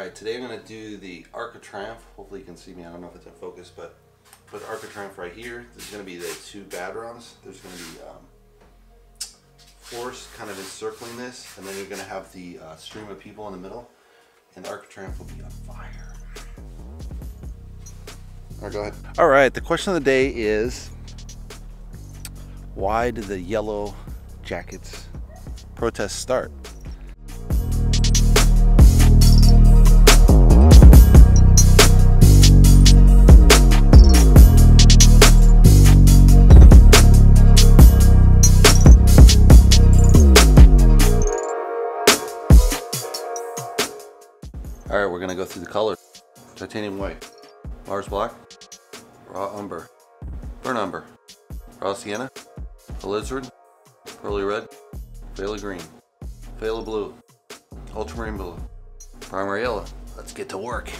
Alright, today I'm going to do the Arc of Triomphe. Hopefully you can see me. I don't know if it's in focus, but put Arc of Triomphe right here. There's going to be the two bad rounds. There's going to be force kind of encircling this, and then you're going to have the stream of people in the middle, and the Arc of Triomphe will be on fire. Alright, go ahead. Alright, the question of the day is, why did the Yellow Jackets protest start? Alright, we're going to go through the colors. Titanium white, Mars black, raw umber, burnt umber, raw sienna, alizarin, pearly red, phthalo green, phthalo blue, ultramarine blue, primary yellow. Let's get to work.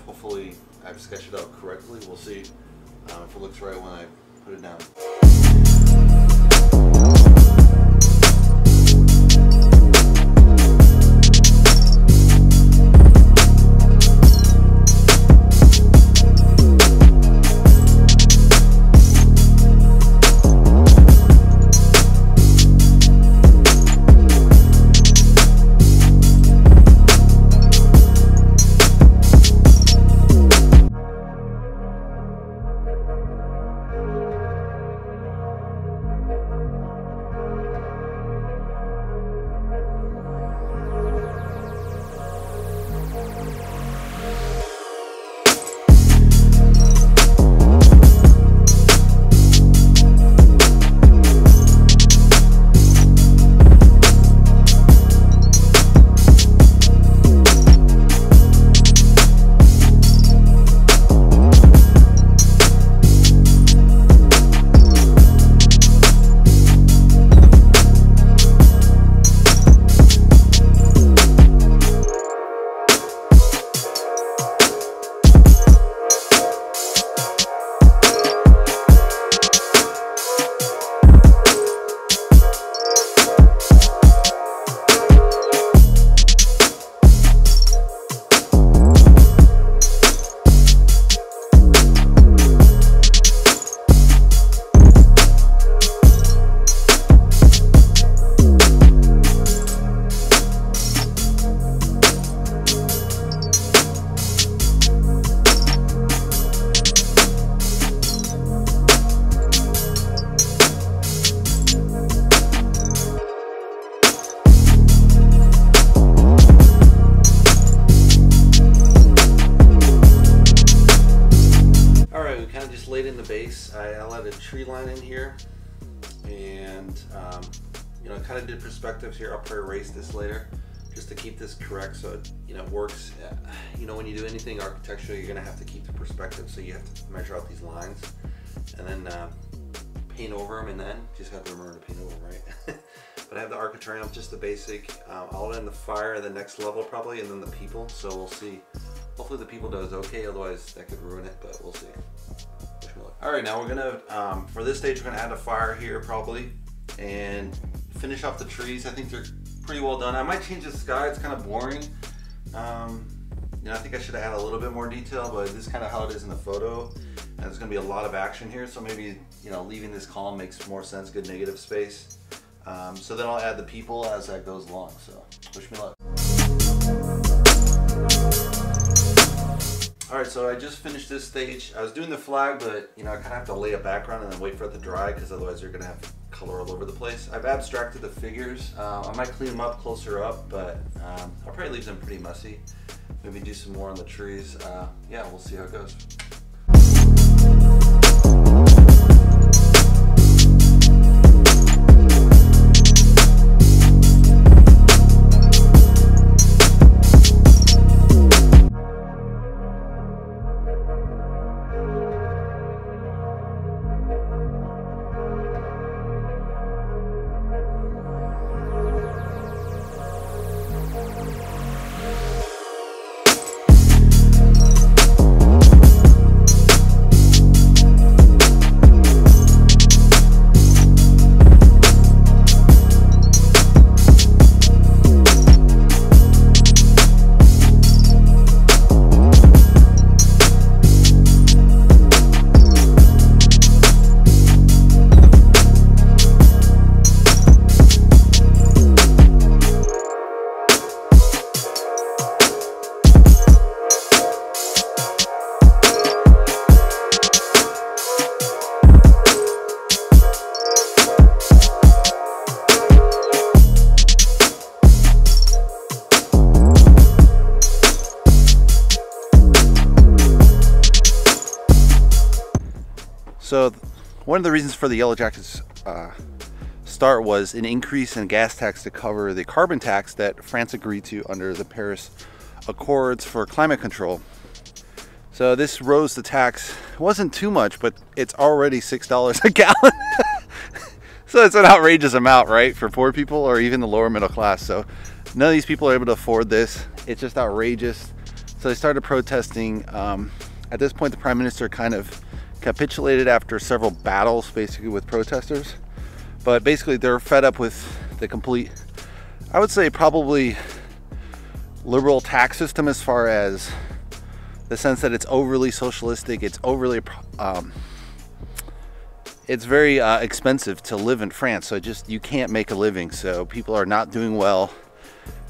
Hopefully I've sketched it out correctly. We'll see if it looks right when I put it down. Laid in the base. I let a tree line in here, and you know, I kind of did perspectives here. I'll probably erase this later just to keep this correct so it, you know, works. You know, when you do anything architectural, you're gonna have to keep the perspective, so you have to measure out these lines and then paint over them, and then just have to remember to paint over them, right? But I have the Arc of Triomphe, just the basic. I'll end the fire at the next level probably, and then the people, so we'll see. Hopefully the people does okay, otherwise that could ruin it, but we'll see. Wish me luck. Alright, now we're gonna, for this stage, we're gonna add a fire here probably and finish off the trees. I think they're pretty well done. I might change the sky, it's kind of boring. You know, I think I should add a little bit more detail, but this is kind of how it is in the photo. And there's gonna be a lot of action here, so maybe, you know, leaving this column makes more sense, good negative space. So then I'll add the people as that goes along, so wish me luck. Alright, so I just finished this stage. I was doing the flag, but you know, I kind of have to lay a background and then wait for it to dry, because otherwise you're gonna have color all over the place. I've abstracted the figures. I might clean them up closer up, but I'll probably leave them pretty messy. Maybe do some more on the trees. Yeah, we'll see how it goes. So one of the reasons for the Yellow Jackets start was an increase in gas tax to cover the carbon tax that France agreed to under the Paris Accords for climate control. So this rose the tax. It wasn't too much, but it's already $6 a gallon. So it's an outrageous amount, right, for poor people or even the lower middle class. So none of these people are able to afford this. It's just outrageous. So they started protesting. At this point, the Prime Minister kind of capitulated after several battles basically with protesters, but basically they're fed up with the complete, I would say probably liberal tax system, as far as the sense that it's overly socialistic, it's overly it's very expensive to live in France, so just you can't make a living, so people are not doing well.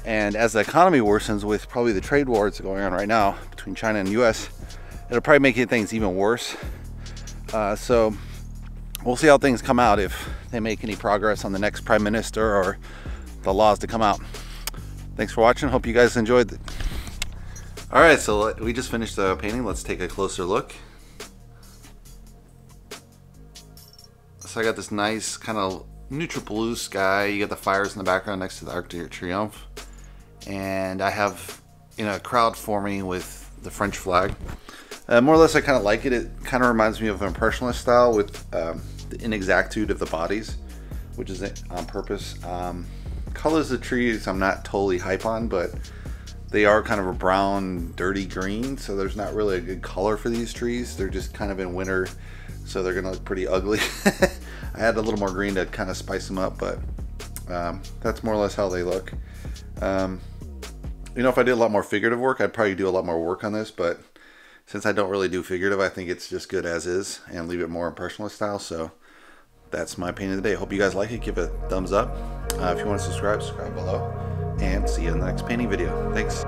And as the economy worsens with probably the trade wars going on right now between China and the US, it'll probably make things even worse. So we'll see how things come out, if they make any progress on the next Prime Minister or the laws to come out. Thanks for watching. Hope you guys enjoyed it. Alright, so we just finished the painting. Let's take a closer look. So I got this nice kind of neutral blue sky. You got the fires in the background next to the Arc de Triomphe. And I have, you know, a crowd forming with the French flag. More or less, I kind of like it. It kind of reminds me of an impressionist style with the inexactitude of the bodies, which is on purpose. Colors of the trees I'm not totally hype on, but they are kind of a brown, dirty green, so there's not really a good color for these trees. They're just kind of in winter, so they're gonna look pretty ugly. I had a little more green to kind of spice them up, but that's more or less how they look. You know, if I did a lot more figurative work, I'd probably do a lot more work on this, but since I don't really do figurative, I think it's just good as is and leave it more impressionist style. So that's my painting of the day. Hope you guys like it. Give it a thumbs up. If you want to subscribe below, and see you in the next painting video. Thanks.